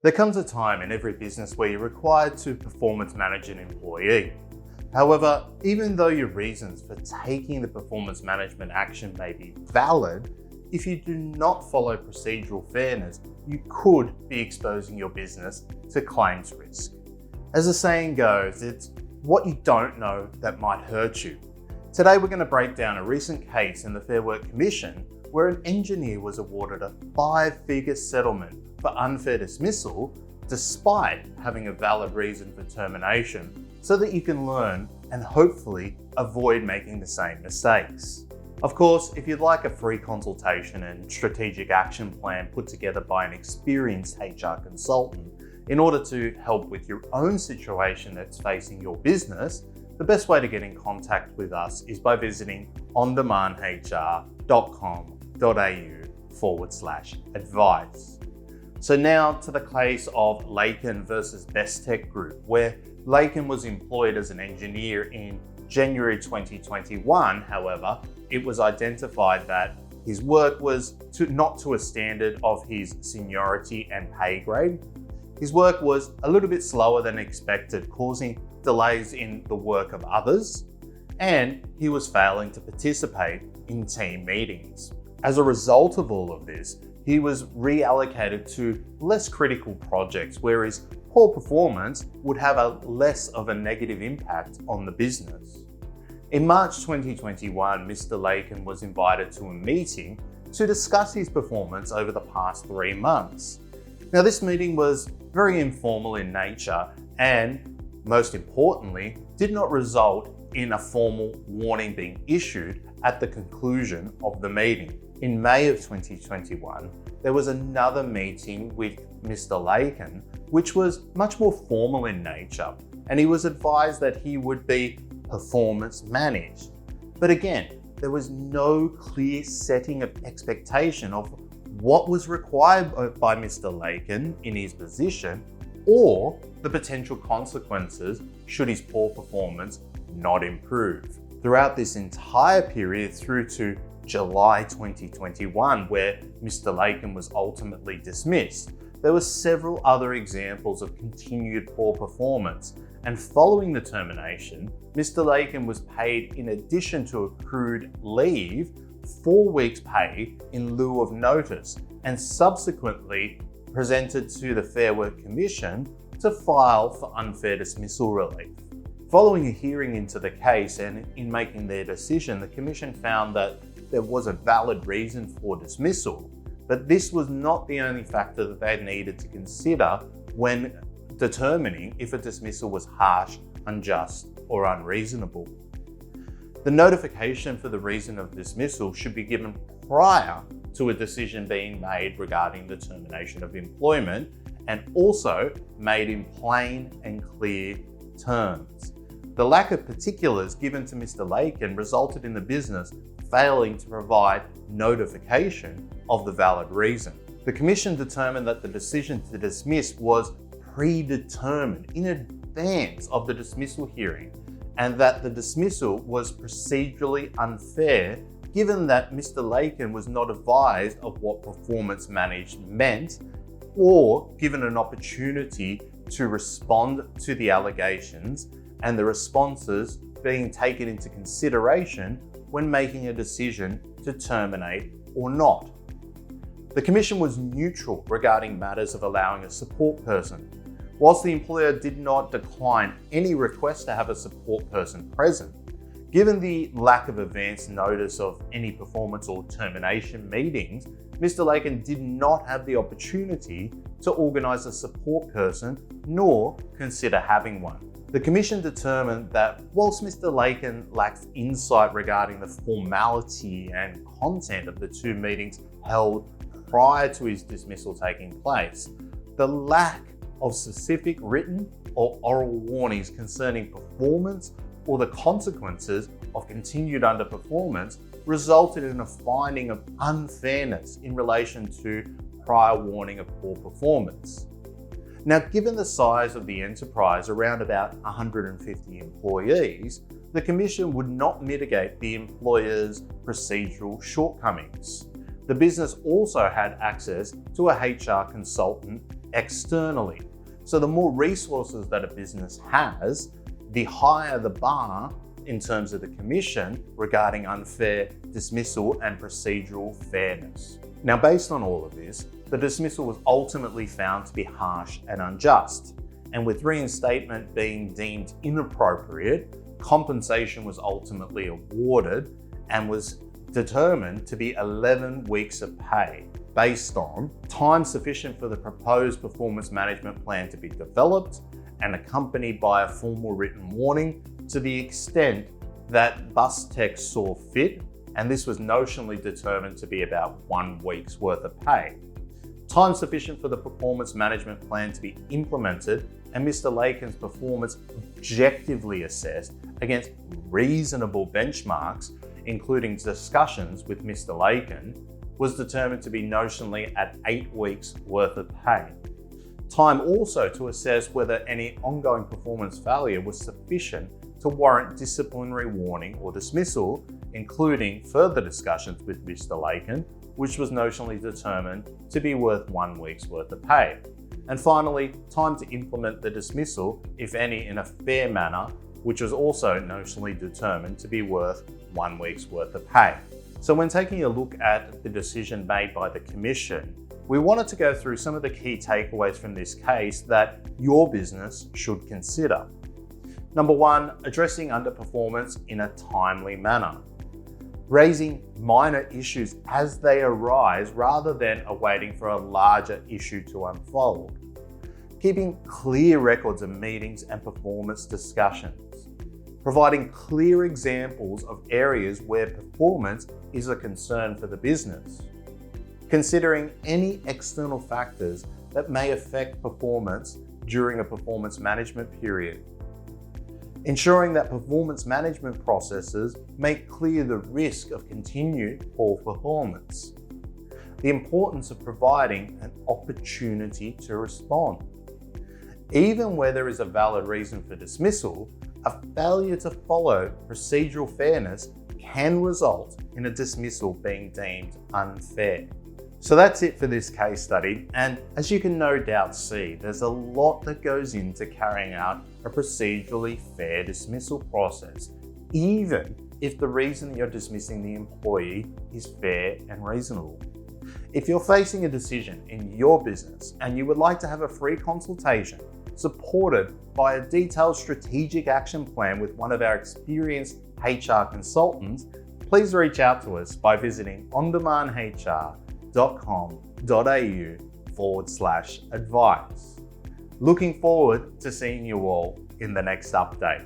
There comes a time in every business where you're required to performance manage an employee. However, even though your reasons for taking the performance management action may be valid, if you do not follow procedural fairness, you could be exposing your business to claims risk. As the saying goes, it's what you don't know that might hurt you. Today we're going to break down a recent case in the Fair Work Commission where an engineer was awarded a 5-figure settlement for unfair dismissal despite having a valid reason for termination, so that you can learn and hopefully avoid making the same mistakes. Of course, if you'd like a free consultation and strategic action plan put together by an experienced HR consultant in order to help with your own situation that's facing your business, the best way to get in contact with us is by visiting ondemandhr.com.au/advice. So now to the case of Laken versus Best Tech Group, where Laken was employed as an engineer in January 2021. However, it was identified that his work was not to a standard of his seniority and pay grade. His work was a little bit slower than expected, causing delays in the work of others, and he was failing to participate in team meetings. As a result of all of this, he was reallocated to less critical projects where his poor performance would have a less of a negative impact on the business. In March 2021, Mr. Laken was invited to a meeting to discuss his performance over the past 3 months. Now, this meeting was very informal in nature and, most importantly, did not result in a formal warning being issued at the conclusion of the meeting. In May of 2021, there was another meeting with Mr. Laken, which was much more formal in nature, and he was advised that he would be performance managed. But again, there was no clear setting of expectation of what was required by Mr. Laken in his position or the potential consequences should his poor performance not improve. Throughout this entire period through to July 2021, where Mr. Laken was ultimately dismissed, there were several other examples of continued poor performance, and following the termination, Mr. Laken was paid, in addition to accrued leave, 4 weeks pay in lieu of notice, and subsequently presented to the Fair Work Commission to file for unfair dismissal relief. Following a hearing into the case and in making their decision, the Commission found that there was a valid reason for dismissal, but this was not the only factor that they needed to consider when determining if a dismissal was harsh, unjust, or unreasonable. The notification for the reason of dismissal should be given prior to a decision being made regarding the termination of employment, and also made in plain and clear terms. The lack of particulars given to Mr. Laken resulted in the business failing to provide notification of the valid reason. The Commission determined that the decision to dismiss was predetermined in advance of the dismissal hearing, and that the dismissal was procedurally unfair given that Mr. Laken was not advised of what performance managed meant or given an opportunity to respond to the allegations and the responses being taken into consideration when making a decision to terminate or not. The Commission was neutral regarding matters of allowing a support person. Whilst the employer did not decline any request to have a support person present, given the lack of advance notice of any performance or termination meetings, Mr. Laken did not have the opportunity to organise a support person nor consider having one. The Commission determined that whilst Mr. Laken lacks insight regarding the formality and content of the 2 meetings held prior to his dismissal taking place, the lack of specific written or oral warnings concerning performance or the consequences of continued underperformance resulted in a finding of unfairness in relation to prior warning of poor performance. Now, given the size of the enterprise, around about 150 employees, the Commission would not mitigate the employer's procedural shortcomings. The business also had access to a HR consultant externally. So the more resources that a business has, the higher the bar in terms of the commission regarding unfair dismissal and procedural fairness. Now, based on all of this, the dismissal was ultimately found to be harsh and unjust. And with reinstatement being deemed inappropriate, compensation was ultimately awarded and was determined to be 11 weeks of pay based on time sufficient for the proposed performance management plan to be developed and accompanied by a formal written warning to the extent that bus tech saw fit, and this was notionally determined to be about 1 week's worth of pay. Time sufficient for the performance management plan to be implemented and Mr. Lakin's performance objectively assessed against reasonable benchmarks, including discussions with Mr. Lakin, was determined to be notionally at 8 weeks worth of pay. Time also to assess whether any ongoing performance failure was sufficient to warrant disciplinary warning or dismissal, including further discussions with Mr. Lakin, which was notionally determined to be worth 1 week's worth of pay. And finally, time to implement the dismissal, if any, in a fair manner, which was also notionally determined to be worth 1 week's worth of pay. So when taking a look at the decision made by the Commission, we wanted to go through some of the key takeaways from this case that your business should consider. Number one, addressing underperformance in a timely manner. Raising minor issues as they arise rather than awaiting for a larger issue to unfold. Keeping clear records of meetings and performance discussions. Providing clear examples of areas where performance is a concern for the business. Considering any external factors that may affect performance during a performance management period. Ensuring that performance management processes make clear the risk of continued poor performance. The importance of providing an opportunity to respond. Even where there is a valid reason for dismissal, a failure to follow procedural fairness can result in a dismissal being deemed unfair. So that's it for this case study, and as you can no doubt see, there's a lot that goes into carrying out a procedurally fair dismissal process, even if the reason that you're dismissing the employee is fair and reasonable. If you're facing a decision in your business and you would like to have a free consultation supported by a detailed strategic action plan with one of our experienced HR consultants, please reach out to us by visiting ondemandhr.com.au/advice. Looking forward to seeing you all in the next update.